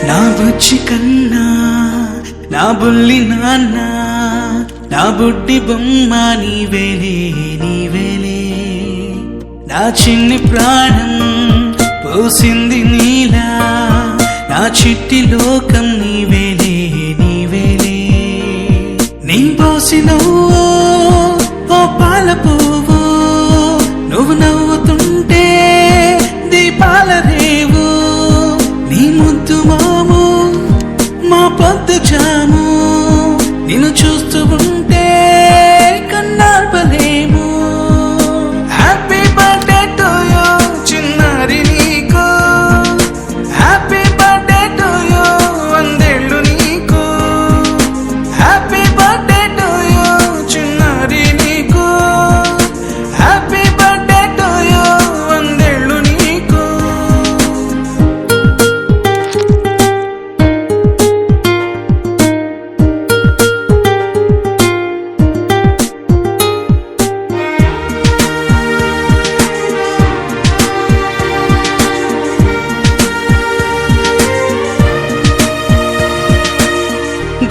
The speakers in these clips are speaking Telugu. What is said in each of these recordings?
నా బుజ్జి కన్నా నా బుల్లి నాన్న నా బుడ్డి బొమ్మ నీవేలే నీవేలే నా చిన్ని ప్రాణం పోసింది నీలా నా చిట్టి లోకం నీవేలే నీవేలే నీ పోసినవో ఓ పాల పువ్వు నువ్వు నవ్వుతుంటే దీపాల రేవు నీ ముద్దు మాము మా పొద్దు జాము నిన్ను చూస్తూ ఉంటే కన్నార్పలేము హ్యాపీ బర్త్డే టు యూ చిన్నారి నీకు హ్యాపీ బర్త్డే టు యూ వందేళ్ళు నీకు హ్యాపీ బర్త్డే టు యూ చిన్నారి నీకు హ్యాపీ బర్త్డే టు యూ వందేళ్ళు నీకు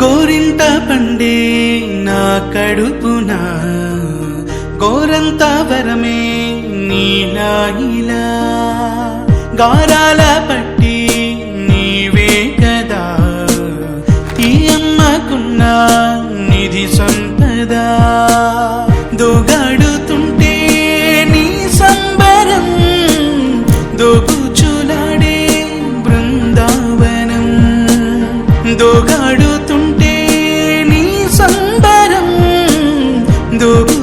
గోరింట పండే నా కడుపున గోరంత వరమే నీలా ఇలా గారాల పట్టి నీవే కదా ఈ అమ్మకున్న నిధి సంపద దోగాడుతుంటే నీ సంబరం దోగుచులాడే బృందావనం దోగాడుతుంటే నీ సంబరం దోగు